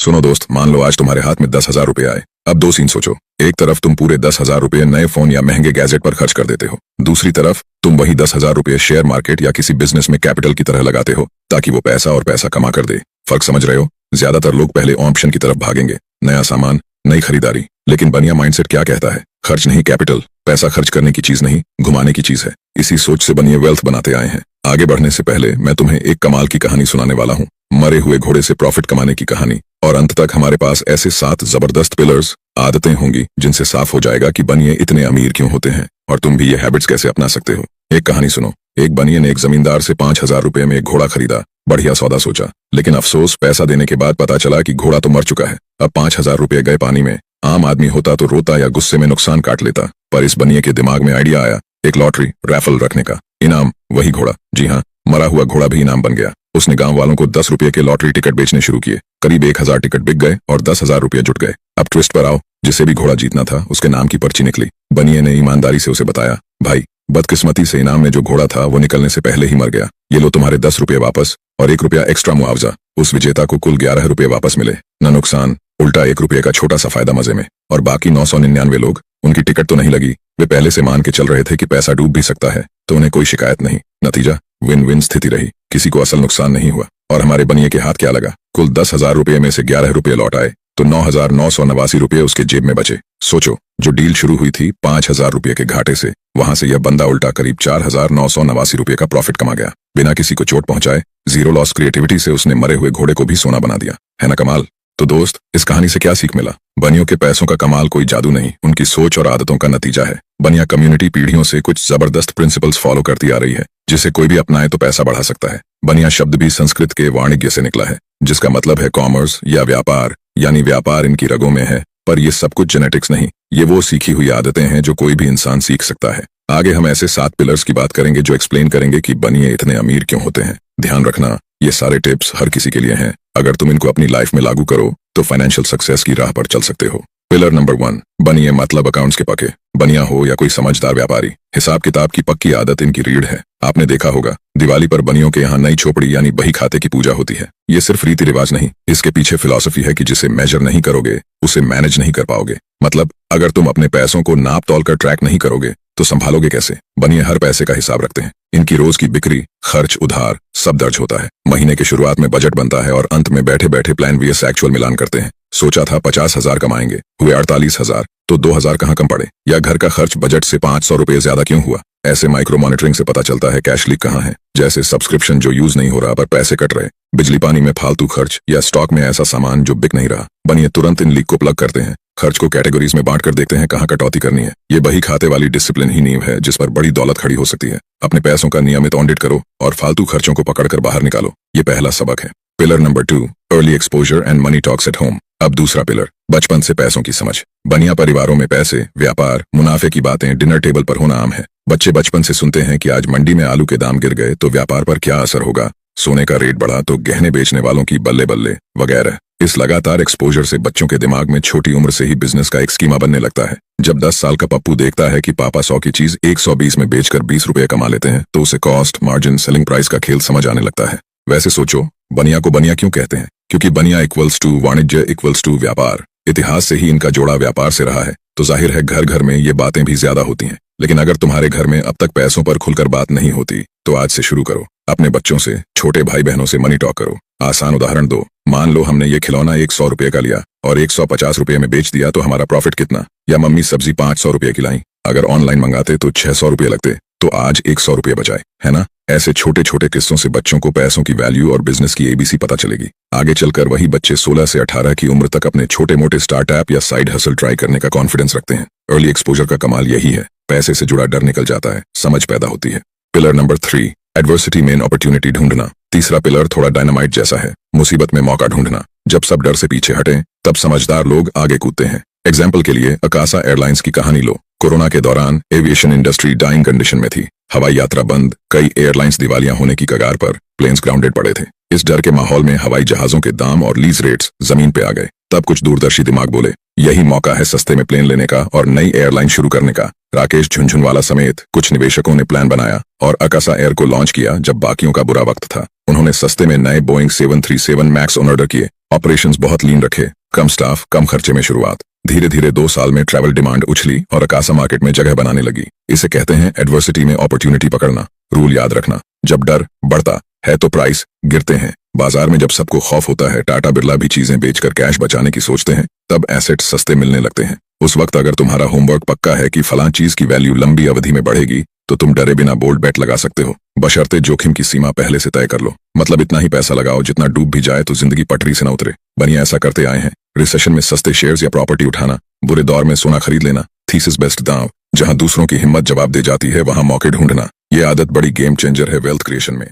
सुनो दोस्त, मान लो आज तुम्हारे हाथ में 10,000 रुपए आए। अब दो सीन सोचो। एक तरफ तुम पूरे 10,000 रुपए नए फोन या महंगे गैजेट पर खर्च कर देते हो। दूसरी तरफ तुम वही 10,000 रुपए शेयर मार्केट या किसी बिजनेस में कैपिटल की तरह लगाते हो ताकि वो पैसा और पैसा कमा कर दे। फर्क समझ रहे हो? ज्यादातर लोग पहले ऑप्शन की तरफ भागेंगे, नया सामान, नई खरीदारी। लेकिन बनिया माइंडसेट क्या कहता है? खर्च नहीं कैपिटल। पैसा खर्च करने की चीज नहीं, घुमाने की चीज है। इसी सोच से बनिए वेल्थ बनाते आए हैं। आगे बढ़ने से पहले मैं तुम्हें एक कमाल की कहानी सुनाने वाला हूँ, मरे हुए घोड़े से प्रॉफिट कमाने की कहानी। और अंत तक हमारे पास ऐसे 7 जबरदस्त पिलर्स, आदतें होंगी जिनसे साफ हो जाएगा कि बनिए इतने अमीर क्यों होते हैं और तुम भी ये हैबिट्स कैसे अपना सकते हो। एक कहानी सुनो। एक बनिए ने एक जमींदार से 5,000 रुपए में एक घोड़ा खरीदा। बढ़िया सौदा सोचा, लेकिन अफसोस, पैसा देने के बाद पता चला कि घोड़ा तो मर चुका है। अब 5,000 रुपए गए पानी में। आम आदमी होता तो रोता या गुस्से में नुकसान काट लेता, पर इस बनिए के दिमाग में आइडिया आया एक लॉटरी रैफल रखने का। इनाम वही घोड़ा। जी हाँ, मरा हुआ घोड़ा भी इनाम बन गया। उसने गांव वालों को 10 रुपए के लॉटरी टिकट बेचने शुरू किए। करीब 1,000 टिकट बिक गए और 10,000 रुपए जुट गए। अब ट्विस्ट पर आओ। जिसे भी घोड़ा जीतना था उसके नाम की पर्ची निकली। बनिए ने ईमानदारी से उसे बताया, भाई, बदकिस्मती से इनाम में जो घोड़ा था वो निकलने से पहले ही मर गया। ये लो तुम्हारे 10 रुपए वापस और 1 रुपया एक्स्ट्रा मुआवजा। उस विजेता को कुल 11 रुपए वापस मिले। न नुकसान, उल्टा 1 रुपये का छोटा सा फायदा मजे में। और बाकी 999 लोग, उनकी टिकट तो नहीं लगी। वे पहले से मान के चल रहे थे कि पैसा डूब भी सकता है, तो उन्हें कोई शिकायत नहीं। नतीजा विन विन स्थिति रही। किसी को असल नुकसान नहीं हुआ। और हमारे बनिए के हाथ क्या लगा? कुल 10,000 रुपए में से 11 रुपए लौट आए, तो 9,989 रुपए उसके जेब में बचे। सोचो, जो डील शुरू हुई थी 5,000 रुपए के घाटे से, वहां से यह बंदा उल्टा करीब 4,989 रुपए का प्रॉफिट कमा गया, बिना किसी को चोट पहुंचाए। जीरो लॉस क्रिएटिविटी से उसने मरे हुए घोड़े को भी सोना बना दिया। है ना कमाल? तो दोस्त, इस कहानी से क्या सीख मिला? बनियों के पैसों का कमाल कोई जादू नहीं, उनकी सोच और आदतों का नतीजा है। बनिया कम्युनिटी पीढ़ियों से कुछ जबरदस्त प्रिंसिपल्स फॉलो करती आ रही है, जिसे कोई भी अपनाए तो पैसा बढ़ा सकता है। बनिया शब्द भी संस्कृत के वाणिज्य से निकला है, जिसका मतलब है कॉमर्स या व्यापार, यानी व्यापार इनकी रगों में है। पर ये सब कुछ जेनेटिक्स नहीं, ये वो सीखी हुई आदतें हैं जो कोई भी इंसान सीख सकता है। आगे हम ऐसे 7 पिलर्स की बात करेंगे जो एक्सप्लेन करेंगे कि बनिए इतने अमीर क्यों होते हैं। ध्यान रखना, ये सारे टिप्स हर किसी के लिए हैं। अगर तुम इनको अपनी लाइफ में लागू करो तो फाइनेंशियल सक्सेस की राह पर चल सकते हो। पिलर नंबर 1, बनिए मतलब अकाउंट्स के पक्के। बनिया हो या कोई समझदार व्यापारी, हिसाब किताब की पक्की आदत इनकी रीढ़ है। आपने देखा होगा, दिवाली पर बनियों के यहाँ नई छोपड़ी यानी बही खाते की पूजा होती है। ये सिर्फ रीति रिवाज नहीं, इसके पीछे फिलॉसफी है कि जिसे मेजर नहीं करोगे उसे मैनेज नहीं कर पाओगे। मतलब अगर तुम अपने पैसों को नाप तौल कर ट्रैक नहीं करोगे तो संभालोगे कैसे? बनिए हर पैसे का हिसाब रखते हैं। इनकी रोज की बिक्री, खर्च, उधार सब दर्ज होता है। महीने के शुरुआत में बजट बनता है और अंत में बैठे बैठे प्लान वीएस एक्चुअल मिलान करते हैं। सोचा था 50,000 कमाएंगे, हुए 48,000, तो 2,000 कहाँ कम पड़े? या घर का खर्च बजट से 500 रुपए ज्यादा क्यों हुआ? ऐसे माइक्रो मॉनिटरिंग से पता चलता है कैश लीक कहाँ है। जैसे सब्सक्रिप्शन जो यूज नहीं हो रहा पर पैसे कट रहे, बिजली पानी में फालतू खर्च, या स्टॉक में ऐसा सामान जो बिक नहीं रहा। बनिए तुरंत इन लीक को प्लग करते हैं। खर्च को कैटेगरीज में बांट कर देखते हैं कहाँ कटौती करनी है। ये बही खाते वाली डिसिप्लिन ही नींव है जिस पर बड़ी दौलत खड़ी हो सकती है। अपने पैसों का नियमित ऑडिट करो और फालतू खर्चों को पकड़कर बाहर निकालो। ये पहला सबक है। Pillar number 2, early exposure and money talks at home. अब दूसरा पिलर, बचपन से पैसों की समझ। बनिया परिवारों में पैसे, व्यापार, मुनाफे की बातें डिनर टेबल पर होना आम है। बच्चे बचपन से सुनते हैं कि आज मंडी में आलू के दाम गिर गए तो व्यापार पर क्या असर होगा, सोने का रेट बढ़ा तो गहने बेचने वालों की बल्ले बल्ले वगैरह। इस लगातार एक्सपोजर से बच्चों के दिमाग में छोटी उम्र से ही बिजनेस का एक स्कीमा बनने लगता है। जब 10 साल का पप्पू देखता है कि पापा 100 की चीज 120 में बेचकर 20 रुपए कमा लेते हैं तो उसे कॉस्ट, मार्जिन, सेलिंग प्राइस का खेल समझ आने लगता है। वैसे सोचो, बनिया को बनिया क्यों कहते हैं? क्योंकि बनिया इक्वल्स टू वाणिज्य इक्वल्स टू व्यापार। इतिहास से ही इनका जोड़ा व्यापार से रहा है, तो जाहिर है घर घर में ये बातें भी ज्यादा होती हैं। लेकिन अगर तुम्हारे घर में अब तक पैसों पर खुलकर बात नहीं होती तो आज से शुरू करो। अपने बच्चों से, छोटे भाई बहनों से मनी टॉक करो। आसान उदाहरण दो। मान लो हमने ये खिलौना 100 रुपए का लिया और 150 रुपए में बेच दिया तो हमारा प्रॉफिट कितना? या मम्मी सब्जी 500 रुपए की लाई, अगर ऑनलाइन मंगाते तो 600 रुपए लगते, तो आज 100 रुपए बचाए, है ना? ऐसे छोटे छोटे किस्सों से बच्चों को पैसों की वैल्यू और बिजनेस की एबीसी पता चलेगी। आगे चलकर वही बच्चे 16 से 18 की उम्र तक अपने छोटे मोटे स्टार्टअप या साइड हसल ट्राई करने का कॉन्फिडेंस रखते हैं। अर्ली एक्सपोजर का कमाल यही है, पैसे से जुड़ा डर निकल जाता है, समझ पैदा होती है। पिलर नंबर 3, एडवर्सिटी में अपॉर्चुनिटी ढूंढना। तीसरा पिलर थोड़ा डायनामाइट जैसा है, मुसीबत में मौका ढूंढना। जब सब डर से पीछे हटें तब समझदार लोग आगे कूदते हैं। एग्जाम्पल के लिए अकासा एयरलाइंस की कहानी लो। कोरोना के दौरान एविएशन इंडस्ट्री डाइंग कंडीशन में थी, हवाई यात्रा बंद, कई एयरलाइंस दिवालिया होने की कगार पर, प्लेन्स ग्राउंडेड पड़े थे। इस डर के माहौल में हवाई जहाजों के दाम और लीज रेट्स जमीन पे आ गए। तब कुछ दूरदर्शी दिमाग बोले, यही मौका है सस्ते में प्लेन लेने का और नई एयरलाइन शुरू करने का। राकेश झुनझुनवाला समेत कुछ निवेशकों ने प्लान बनाया और अकासा एयर को लॉन्च किया जब बाकियों का बुरा वक्त था। उन्होंने सस्ते में नए बोइंग 737 मैक्स ऑर्डर किए, ऑपरेशंस बहुत लीन रखे, कम स्टाफ, कम खर्चे में शुरुआत। धीरे धीरे 2 साल में ट्रैवल डिमांड उछली और अकासा मार्केट में जगह बनाने लगी। इसे कहते हैं एडवर्सिटी में अपॉर्चुनिटी पकड़ना। रूल याद रखना, जब डर बढ़ता है तो प्राइस गिरते हैं। बाजार में जब सबको खौफ होता है, टाटा बिरला भी चीजें बेचकर कैश बचाने की सोचते हैं, तब एसेट्स सस्ते मिलने लगते हैं। उस वक्त अगर तुम्हारा होमवर्क पक्का है कि फलां चीज की वैल्यू लंबी अवधि में बढ़ेगी, तो तुम डरे बिना बोल्ड बेट लगा सकते हो, बशर्ते जोखिम की सीमा पहले से तय कर लो। मतलब इतना ही पैसा लगाओ जितना डूब भी जाए तो जिंदगी पटरी से न उतरे। बनिया ऐसा करते आए हैं। रिसेशन में सस्ते शेयर्स या प्रॉपर्टी उठाना, बुरे दौर में सोना खरीद लेना, थीसिस बेस्ट दांव। जहां दूसरों की हिम्मत जवाब दे जाती है, वहां मौके ढूंढना। ये आदत बड़ी गेम चेंजर है वेल्थ क्रिएशन में।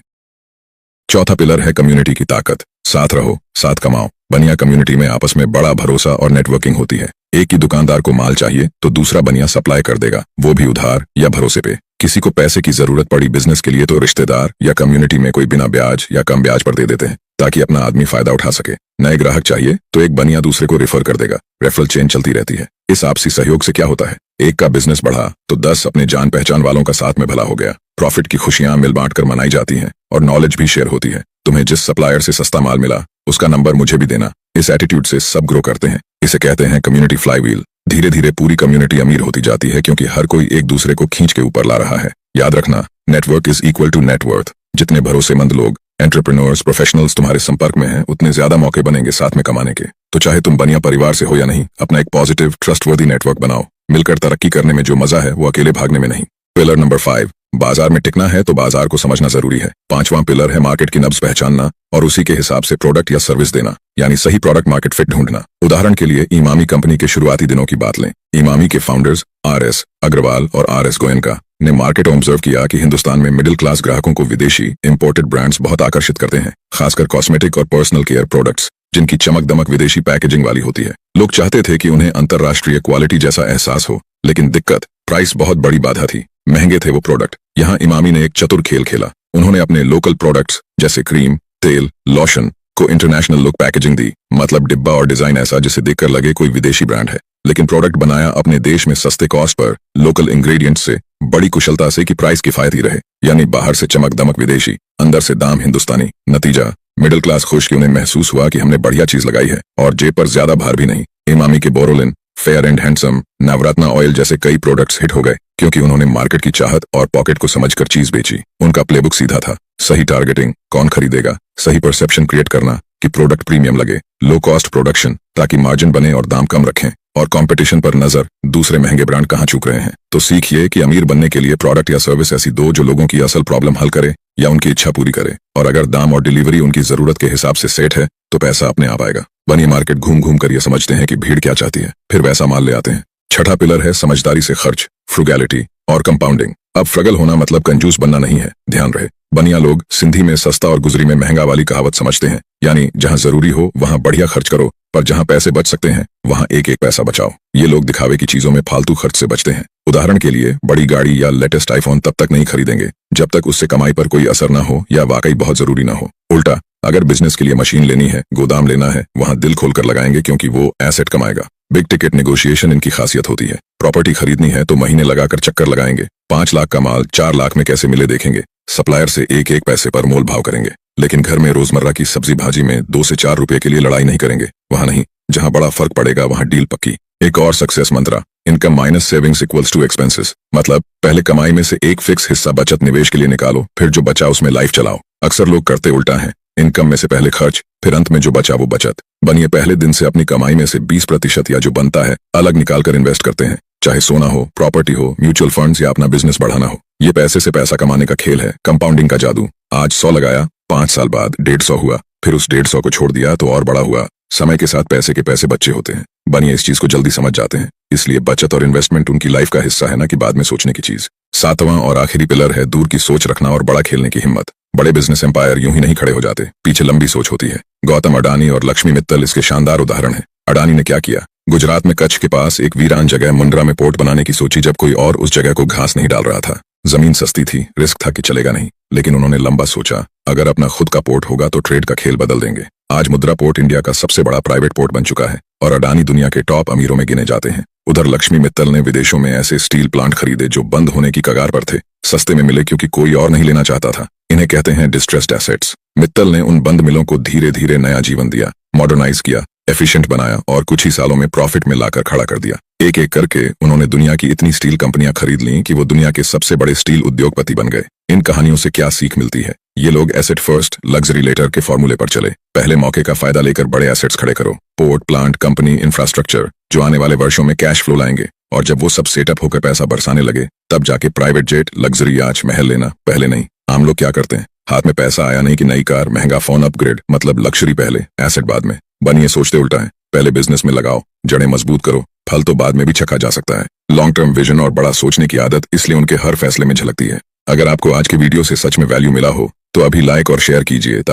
चौथा पिलर है कम्युनिटी की ताकत। साथ रहो, साथ कमाओ। बनिया कम्युनिटी में आपस में बड़ा भरोसा और नेटवर्किंग होती है। एक ही दुकानदार को माल चाहिए तो दूसरा बनिया सप्लाई कर देगा, वो भी उधार या भरोसे पे। किसी को पैसे की जरूरत पड़ी बिजनेस के लिए तो रिश्तेदार या कम्युनिटी में कोई बिना ब्याज या कम ब्याज पर दे देते हैं, ताकि अपना आदमी फायदा उठा सके। नए ग्राहक चाहिए तो एक बनिया दूसरे को रेफर कर देगा। रेफरल चेन चलती रहती है। इस आपसी सहयोग से क्या होता है, एक का बिजनेस बढ़ा तो 10 अपने जान पहचान वालों का साथ में भला हो गया। प्रॉफिट की खुशियां मिल बांट कर मनाई जाती हैं और नॉलेज भी शेयर होती है। तुम्हें जिस सप्लायर से सस्ता माल मिला उसका नंबर मुझे भी देना। इस एटीट्यूड से सब ग्रो करते हैं। इसे कहते हैं कम्युनिटी फ्लाईव्हील। धीरे धीरे पूरी कम्युनिटी अमीर होती जाती है, क्योंकि हर कोई एक दूसरे को खींच के ऊपर ला रहा है। याद रखना, network is equal to net worth. जितने भरोसेमंद लोग, एंटरप्रेन्योर्स, प्रोफेशनल्स तुम्हारे संपर्क में हैं, उतने ज्यादा मौके बनेंगे साथ में कमाने के। तो चाहे तुम बनिया परिवार से हो या नहीं, अपना एक पॉजिटिव ट्रस्टवर्दी नेटवर्क बनाओ। मिलकर तरक्की करने में जो मजा है वो अकेले भागने में नहीं। पिलर नंबर 5, बाजार में टिकना है तो बाजार को समझना जरूरी है। 5वां पिलर है मार्केट की नब्ज पहचानना और उसी के हिसाब से प्रोडक्ट या सर्विस देना, यानी सही प्रोडक्ट मार्केट फिट ढूंढना। उदाहरण के लिए इमामी कंपनी के शुरुआती दिनों की बात लें। इमामी के फाउंडर्स आर.एस. अग्रवाल और आर.एस. गोयनका ने मार्केट ऑब्जर्व किया कि हिंदुस्तान में मिडिल क्लास ग्राहकों को विदेशी इंपोर्टेड ब्रांड्स बहुत आकर्षित करते हैं, खासकर कॉस्मेटिक और पर्सनल केयर प्रोडक्ट्स, जिनकी चमक दमक विदेशी पैकेजिंग वाली होती है। लोग चाहते थे कि उन्हें अंतर्राष्ट्रीय क्वालिटी जैसा एहसास हो, लेकिन दिक्कत प्राइस बहुत बड़ी बाधा थी। महंगे थे वो प्रोडक्ट। यहाँ इमामी ने एक चतुर खेल खेला। उन्होंने अपने लोकल प्रोडक्ट्स जैसे क्रीम, तेल, लोशन को इंटरनेशनल लुक पैकेजिंग दी। मतलब डिब्बा और डिजाइन ऐसा जिसे देखकर लगे कोई विदेशी ब्रांड है, लेकिन प्रोडक्ट बनाया अपने देश में सस्ते कॉस्ट पर, लोकल इंग्रेडिएंट्स से, बड़ी कुशलता से कि प्राइस किफायती रहे। यानी बाहर से चमक दमक विदेशी, अंदर से दाम हिंदुस्तानी। नतीजा, मिडिल क्लास खुश कि उन्हें महसूस हुआ कि हमने बढ़िया चीज लगाई है और जेब पर ज्यादा भार भी नहीं। इमामी के Boroline, fair and handsome, Navratna oil जैसे कई प्रोडक्ट्स हिट हो गए, क्योंकि उन्होंने मार्केट की चाहत और पॉकेट को समझकर चीज बेची। उनका प्लेबुक सीधा था, सही टारगेटिंग, कौन खरीदेगा, सही परसेप्शन क्रिएट करना कि प्रोडक्ट प्रीमियम लगे, लो कॉस्ट प्रोडक्शन ताकि मार्जिन बने और दाम कम रखें, और कंपटीशन पर नजर, दूसरे महंगे ब्रांड कहां चूक रहे हैं। तो सीखिए कि अमीर बनने के लिए प्रोडक्ट या सर्विस ऐसी दो जो लोगों की असल प्रॉब्लम हल करे या उनकी इच्छा पूरी करे, और अगर दाम और डिलीवरी उनकी जरूरत के हिसाब से सेट है तो पैसा अपने आप आएगा। बनिए मार्केट घूम घूम कर ये समझते हैं कि भीड़ क्या चाहती है, फिर वैसा माल ले आते हैं। छठा पिलर है समझदारी से खर्च, फ्रुगैलिटी और कंपाउंडिंग। अब फ्रगल होना मतलब कंजूस बनना नहीं है, ध्यान रहे। बनिया लोग सिंधी में सस्ता और गुजरी में महंगा वाली कहावत समझते हैं, यानी जहां जरूरी हो वहां बढ़िया खर्च करो, पर जहां पैसे बच सकते हैं वहां एक एक पैसा बचाओ। ये लोग दिखावे की चीजों में फालतू खर्च से बचते हैं। उदाहरण के लिए, बड़ी गाड़ी या लेटेस्ट आईफोन तब तक नहीं खरीदेंगे जब तक उससे कमाई पर कोई असर ना हो या वाकई बहुत जरूरी ना हो। उल्टा, अगर बिजनेस के लिए मशीन लेनी है, गोदाम लेना है, वहां दिल खोलकर लगाएंगे, क्योंकि वो एसेट कमाएगा। बिग टिकट नेगोशिएशन इनकी खासियत होती है। प्रॉपर्टी खरीदनी है तो महीने लगाकर चक्कर लगाएंगे। 5 लाख का माल 4 लाख में कैसे मिले देखेंगे। सप्लायर से एक एक पैसे पर मोल भाव करेंगे। लेकिन घर में रोजमर्रा की सब्जी भाजी में 2 से 4 रुपए के लिए लड़ाई नहीं करेंगे। वहां नहीं, जहां बड़ा फर्क पड़ेगा वहां डील पक्की। एक और success mantra, income minus savings equals to expenses. मतलब पहले कमाई में से एक फिक्स हिस्सा बचत निवेश के लिए निकालो, फिर जो बचा उसमें लाइफ चलाओ। अक्सर लोग करते उल्टा है, इनकम में से पहले खर्च, फिर अंत में जो बचा वो बचत। बनिए पहले दिन से अपनी कमाई में से 20% या जो बनता है अलग निकाल कर इन्वेस्ट करते हैं, चाहे सोना हो, प्रॉपर्टी हो, म्यूचुअल फंड्स या अपना बिजनेस बढ़ाना हो। ये पैसे से पैसा कमाने का खेल है, कंपाउंडिंग का जादू। आज 100 लगाया, 5 साल बाद 150 हुआ, फिर उस 150 को छोड़ दिया तो और बड़ा हुआ। समय के साथ पैसे के पैसे बच्चे होते हैं। बनिए इस चीज को जल्दी समझ जाते हैं, इसलिए बचत और इन्वेस्टमेंट उनकी लाइफ का हिस्सा है ना कि बाद में सोचने की चीज। 7वां और आखिरी पिलर है दूर की सोच रखना और बड़ा खेलने की हिम्मत। बड़े बिजनेस एम्पायर यूं ही नहीं खड़े हो जाते, पीछे लंबी सोच होती है। गौतम अडानी और लक्ष्मी मित्तल इसके शानदार उदाहरण हैं। अडानी ने क्या किया, गुजरात में कच्छ के पास एक वीरान जगह मुंद्रा में पोर्ट बनाने की सोची, जब कोई और उस जगह को घास नहीं डाल रहा था। जमीन सस्ती थी, रिस्क था कि चलेगा नहीं, लेकिन उन्होंने लंबा सोचा, अगर अपना खुद का पोर्ट होगा तो ट्रेड का खेल बदल देंगे। आज मुद्रा पोर्ट इंडिया का सबसे बड़ा प्राइवेट पोर्ट बन चुका है और अडानी दुनिया के टॉप अमीरों में गिने जाते हैं। उधर लक्ष्मी मित्तल ने विदेशों में ऐसे स्टील प्लांट खरीदे जो बंद होने की कगार पर थे। सस्ते में मिले क्योंकि कोई और नहीं लेना चाहता था। इन्हें कहते हैं डिस्ट्रेस्ड एसेट्स। मित्तल ने उन बंद मिलों को धीरे धीरे नया जीवन दिया। मॉडर्नाइज किया, एफिशिएंट बनाया और कुछ ही सालों में प्रॉफिट में लाकर खड़ा कर दिया। एक एक करके उन्होंने दुनिया की इतनी स्टील कंपनियां खरीद लीं कि वो दुनिया के सबसे बड़े स्टील उद्योगपति बन गए। इन कहानियों से क्या सीख मिलती है? ये लोग एसेट फर्स्ट लग्जरी लेटर के फॉर्मूले पर चले। पहले मौके का फायदा लेकर बड़े एसेट्स खड़े करो, पोर्ट, प्लांट, कंपनी, इंफ्रास्ट्रक्चर, जो आने वाले वर्षों में कैश फ्लो लाएंगे। और जब वो सब सेटअप होकर पैसा बरसाने लगे, तब जाके प्राइवेट जेट, लग्जरी याच, महल लेना। पहले नहीं। आम लोग क्या करते हैं? हाथ में पैसा आया नहीं कि नई कार, महंगा फोन, अपग्रेड, मतलब लक्ष्री पहले, एसेट बाद में। बनिए सोचते उल्टा है। पहले बिजनेस में लगाओ, जड़ें मजबूत करो, फल तो बाद में भी चखा जा सकता है। लॉन्ग टर्म विजन और बड़ा सोचने की आदत इसलिए उनके हर फैसले में झलकती है। अगर आपको आज की वीडियो से सच में वैल्यू मिला हो तो अभी लाइक और शेयर कीजिए।